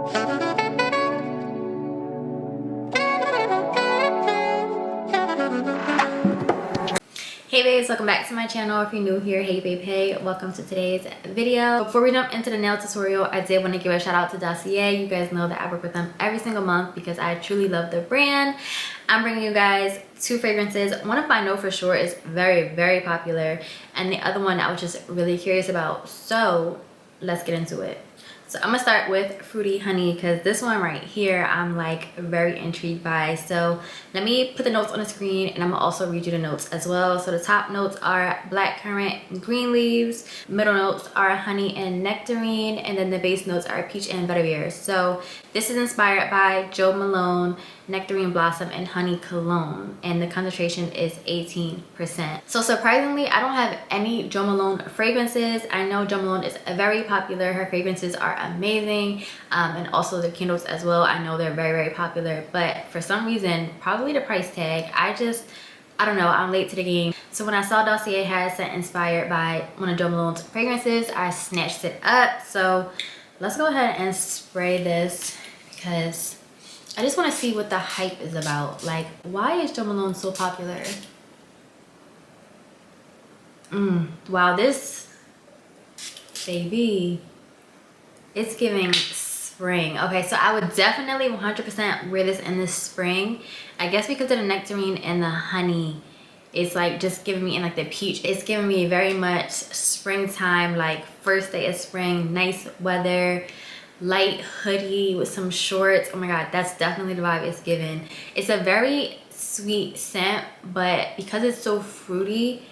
Hey babes, welcome back to my channel. If you're new here, hey babe, hey, welcome to today's video. Before we jump into the nail tutorial, I did want to give a shout out to Dossier. You guys know that I work with them every single month because I truly love their brand. I'm bringing you guys two fragrances. One of I know for sure is very popular, and the other one I was just really curious about, so let's get into it. So I'm gonna start with Fruity Honey because this one right here I'm like very intrigued by. So let me put the notes on the screen and I'm gonna also read you the notes as well. So the top notes are blackcurrant and green leaves, middle notes are honey and nectarine, and then the base notes are peach and vetiver. So this is inspired by Jo Malone Nectarine Blossom and Honey Cologne, and the concentration is 18%. So surprisingly, I don't have any Jo Malone fragrances. I know Jo Malone is very popular. Her fragrances are amazing, and also the candles as well. I know they're very popular, but for some reason, probably the price tag, I don't know, I'm late to the game. So when I saw Dossier had a scent inspired by one of Jo Malone's fragrances, I snatched it up. So let's go ahead and spray this because I just want to see what the hype is about. Like, why is Jo Malone so popular? Wow, this baby, it's giving spring. Okay, so I would definitely 100% wear this in the spring. I guess because of the nectarine and the honey, it's like just giving me in like the peach. It's giving me very much springtime, like first day of spring, nice weather, light hoodie with some shorts. Oh my god, that's definitely the vibe it's given. It's a very sweet scent, but because it's so fruity,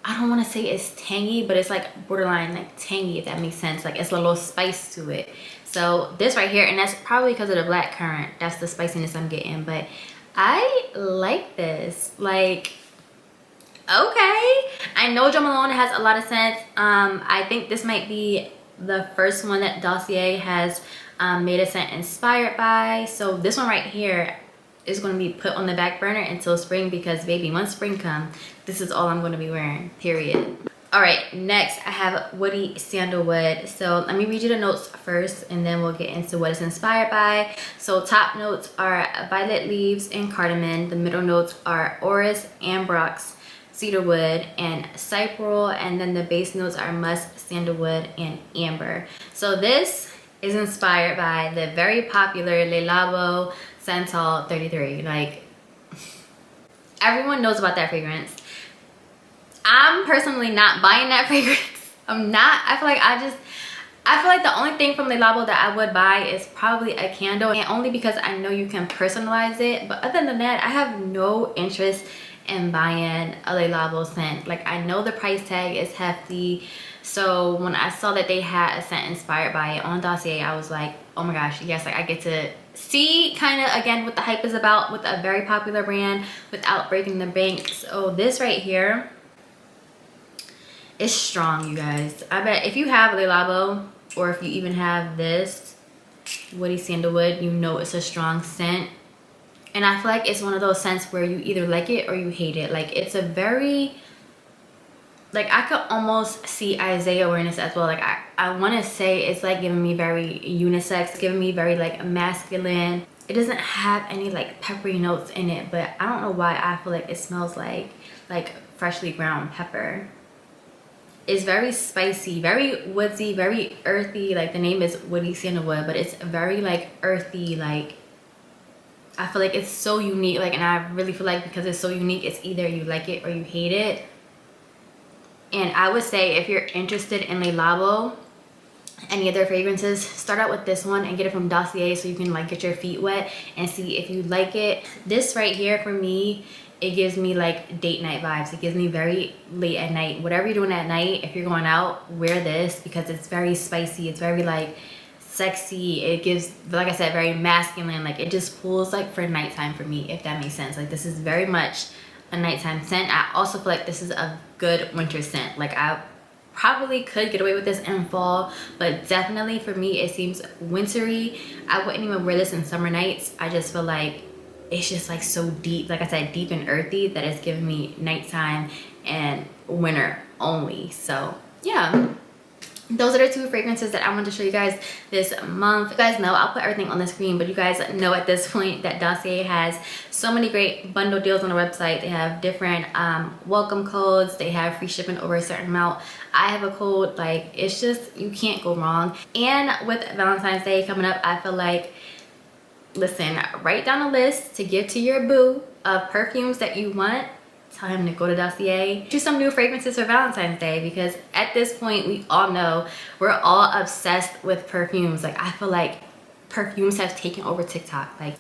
I don't want to say it's tangy, but it's like borderline like tangy, if that makes sense. Like it's a little spice to it. So this right here, and that's probably because of the blackcurrant, that's the spiciness I'm getting, but I like this. Like, okay, I know Jo Malone has a lot of scents. I think this might be the first one that Dossier has made a scent inspired by. So this one right here is going to be put on the back burner until spring, because baby, once spring comes, this is all I'm going to be wearing, period. All right, next I have Woody Sandalwood. So let me read you the notes first and then we'll get into what it's inspired by. So top notes are violet leaves and cardamom. The middle notes are orris, ambrox, cedarwood, and cypress, and then the base notes are musk, sandalwood, and amber. So this is inspired by the very popular Le Labo Santal 33. Like, everyone knows about that fragrance. I'm personally not buying that fragrance. I'm not. I feel like the only thing from Le Labo that I would buy is probably a candle, and only because I know you can personalize it. But other than that, I have no interest in buying a Le Labo scent. Like, I know the price tag is hefty, so when I saw that they had a scent inspired by it on Dossier, I was like, oh my gosh, yes, like I get to see kind of again what the hype is about with a very popular brand without breaking the bank. So this right here is strong, you guys. I bet if you have Le Labo, or if you even have this Woody Sandalwood, you know it's a strong scent. And I feel like it's one of those scents where you either like it or you hate it. Like, it's a very, like, I could almost see Isaiah wearing this as well. Like, I want to say it's like giving me very unisex, giving me very like masculine. It doesn't have any like peppery notes in it, but I don't know why I feel like it smells like freshly ground pepper. It's very spicy, very woodsy, very earthy. Like, the name is Woody Sandalwood, but it's very like earthy. Like, I feel like it's so unique. Like, and I really feel like because it's so unique, it's either you like it or you hate it. And I would say if you're interested in Le Labo, any of their fragrances, start out with this one and get it from Dossier so you can like get your feet wet and see if you like it. This right here for me, it gives me like date night vibes. It gives me very late at night. Whatever you're doing at night, if you're going out, wear this because it's very spicy. It's very like sexy. It gives, like I said, very masculine. Like, it just pulls like for nighttime for me, if that makes sense. Like, this is very much a nighttime scent. I also feel like this is a good winter scent. Like, I probably could get away with this in fall, but definitely for me it seems wintry. I wouldn't even wear this in summer nights. I just feel like it's just like so deep, like I said, deep and earthy, that it's giving me nighttime and winter only. So yeah, those are the two fragrances that I wanted to show you guys this month. You guys know I'll put everything on the screen, but you guys know at this point that Dossier has so many great bundle deals on the website. They have different welcome codes. They have free shipping over a certain amount. I have a code, like, it's just, you can't go wrong. And with Valentine's Day coming up, I feel like, listen, write down a list to give to your boo of perfumes that you want. Tell him to go to Dossier. Do some new fragrances for Valentine's Day, because at this point, we all know we're all obsessed with perfumes. Like, I feel like perfumes have taken over TikTok. Like,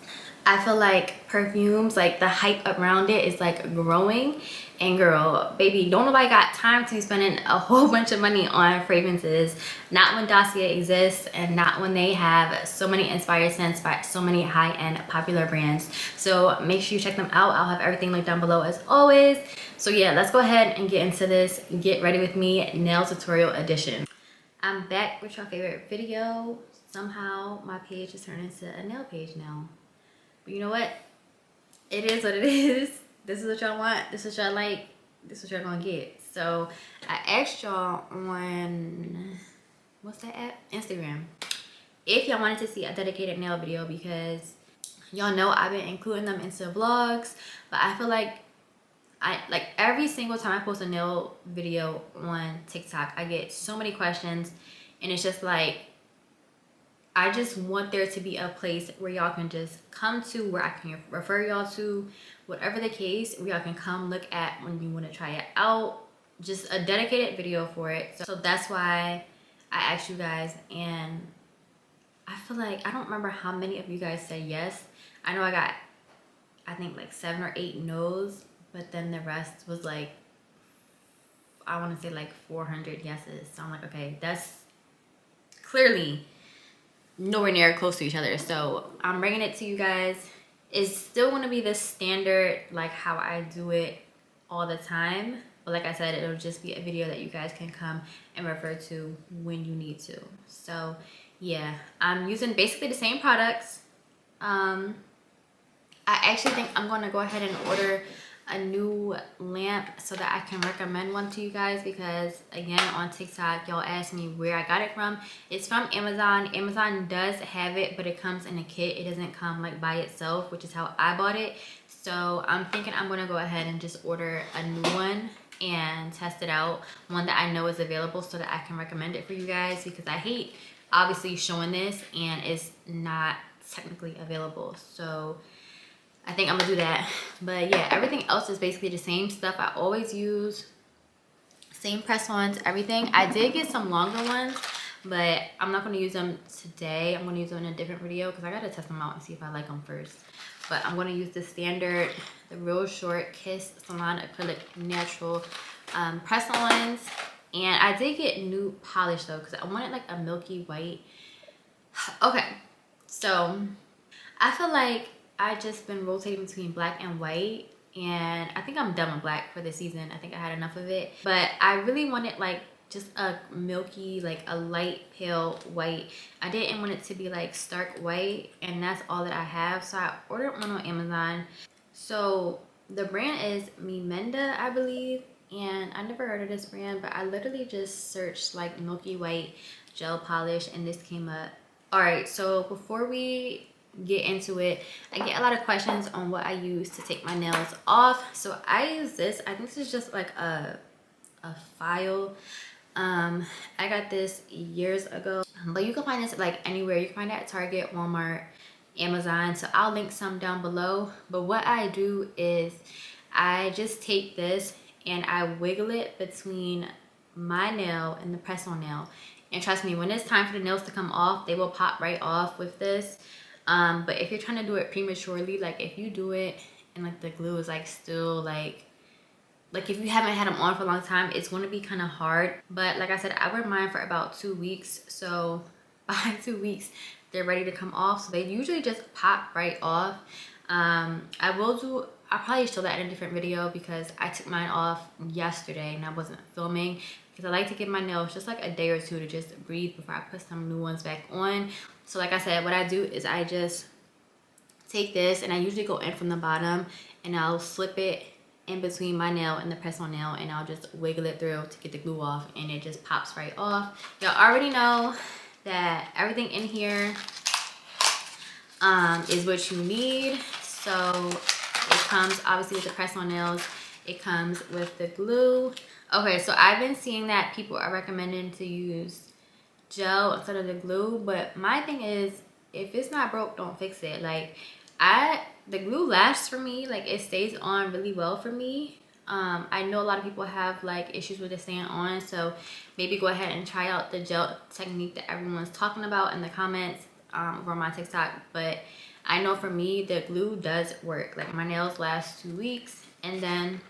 I feel like perfumes, like the hype around it is like growing. And girl, baby, don't nobody got time to be spending a whole bunch of money on fragrances. Not when Dossier exists, and not when they have so many inspired scents by so many high-end popular brands. So make sure you check them out. I'll have everything linked down below as always. So yeah, let's go ahead and get into this Get Ready With Me nail tutorial edition. I'm back with your favorite video. Somehow my page has turned into a nail page now. But you know what? It is what it is. This is what y'all want. This is what y'all like. This is what y'all gonna get. So I asked y'all on, what's that app? Instagram. If y'all wanted to see a dedicated nail video, because y'all know I've been including them into vlogs. But I feel like every single time I post a nail video on TikTok, I get so many questions. And it's just like, I just want there to be a place where y'all can just come to, where I can refer y'all to, whatever the case, where y'all can come look at when you want to try it out. Just a dedicated video for it. So that's why I asked you guys, and I feel like, I don't remember how many of you guys said yes. I know I got, I think like 7 or 8 no's, but then the rest was like, I want to say like 400 yeses. So I'm like, okay, that's clearly nowhere near close to each other. So I'm bringing it to you guys. It's still going to be the standard, like how I do it all the time, but like I said, it'll just be a video that you guys can come and refer to when you need to. So yeah, I'm using basically the same products. I actually think I'm going to go ahead and order a new lamp so that I can recommend one to you guys, because again, on TikTok y'all asked me where I got it from. It's from Amazon. Amazon does have it, but it comes in a kit. It doesn't come like by itself, which is how I bought it. So I'm thinking I'm gonna go ahead and just order a new one and test it out, one that I know is available, so that I can recommend it for you guys, because I hate obviously showing this and it's not technically available. So I think I'm gonna do that. But yeah, everything else is basically the same stuff I always use. Same press-ons, everything. I did get some longer ones, but I'm not gonna use them today. I'm gonna use them in a different video, because I gotta test them out and see if I like them first. But I'm gonna use the standard, the real short Kiss Salon Acrylic Natural press-ons. And I did get nude polish though, because I wanted like a milky white. Okay, so I feel like I just been rotating between black and white, and I think I'm done with black for this season. I think I had enough of it, but I really wanted like just a milky, like a light pale white. I didn't want it to be like stark white, and that's all that I have. So I ordered one on Amazon. So the brand is Mimenda, I believe, and I never heard of this brand, but I literally just searched like milky white gel polish and this came up. All right, so before we get into it, I get a lot of questions on what I use to take my nails off. So I use this. I think this is just like a file. I got this years ago, but you can find this like anywhere. You can find it at Target, Walmart, Amazon. So I'll link some down below. But what I do is I just take this and I wiggle it between my nail and the press-on nail. And trust me, when it's time for the nails to come off, they will pop right off with this. But if you're trying to do it prematurely, like if you do it and like the glue is like still like if you haven't had them on for a long time, it's going to be kind of hard. But like I said, I wear mine for about 2 weeks. So by 2 weeks, they're ready to come off. So they usually just pop right off. I'll probably show that in a different video, because I took mine off yesterday and I wasn't filming, because I like to give my nails just like a day or two to just breathe before I put some new ones back on. So like I said, what I do is I just take this and I usually go in from the bottom and I'll slip it in between my nail and the press-on nail, and I'll just wiggle it through to get the glue off, and it just pops right off. Y'all already know that everything in here is what you need. So it comes obviously with the press-on nails. It comes with the glue. Okay, so I've been seeing that people are recommending to use gel instead of the glue, but my thing is, if it's not broke, don't fix it. Like, the glue lasts for me. Like, it stays on really well for me. I know a lot of people have like issues with it staying on, so maybe go ahead and try out the gel technique that everyone's talking about in the comments over my TikTok. But I know for me, the glue does work. Like, my nails last 2 weeks, and then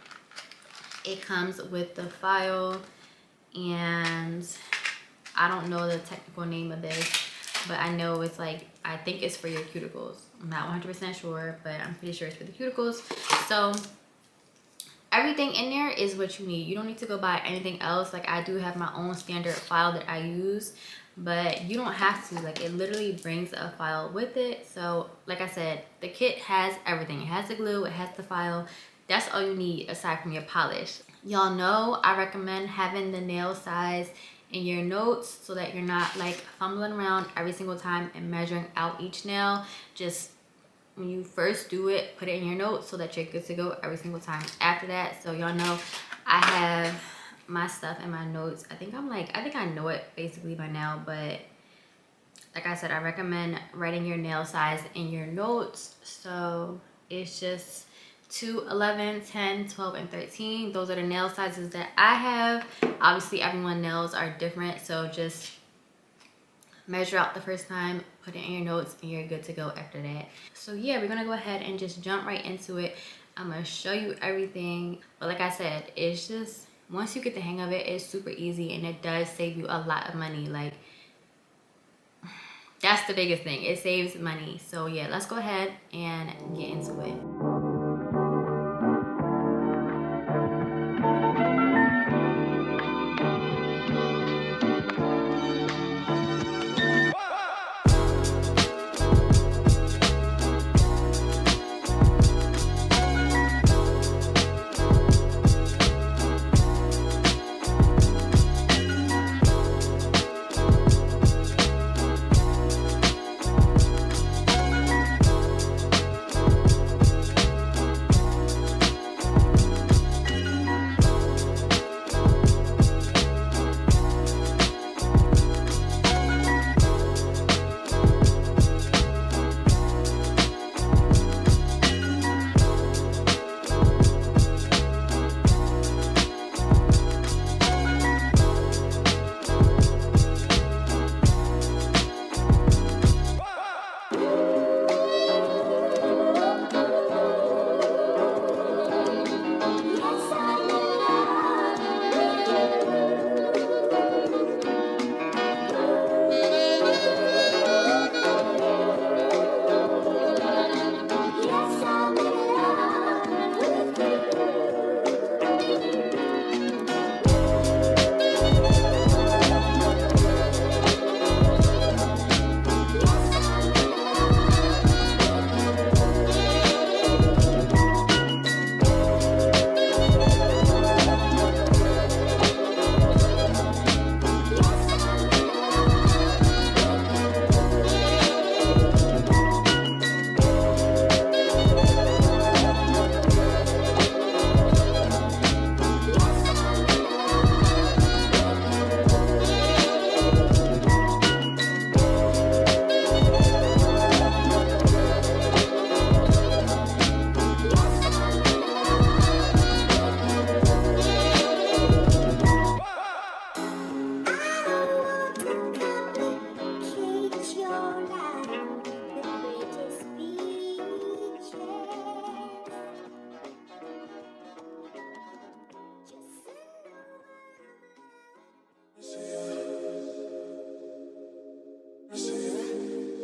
it comes with the file, and I don't know the technical name of this, but I know it's like, I think it's for your cuticles. I'm not 100% sure, but I'm pretty sure it's for the cuticles. So everything in there is what you need. You don't need to go buy anything else. Like, I do have my own standard file that I use, but you don't have to. Like, it literally brings a file with it. So like I said, the kit has everything. It has the glue, it has the file. That's all you need aside from your polish. Y'all know I recommend having the nail size in your notes so that you're not like fumbling around every single time and measuring out each nail. Just when you first do it, put it in your notes so that you're good to go every single time after that. So y'all know I have my stuff in my notes. I think I know it basically by now, but like I said, I recommend writing your nail size in your notes. So it's just 2, 11, 10, 12, and 13. Those are the nail sizes that I have. Obviously, everyone's nails are different, so just measure out the first time, put it in your notes, and you're good to go after that. So yeah, we're gonna go ahead and just jump right into it. I'm gonna show you everything, but like I said, it's just, once you get the hang of it, it's super easy, and it does save you a lot of money. Like, that's the biggest thing, it saves money. So yeah, let's go ahead and get into it.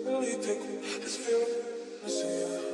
Really think this feeling, I see ya.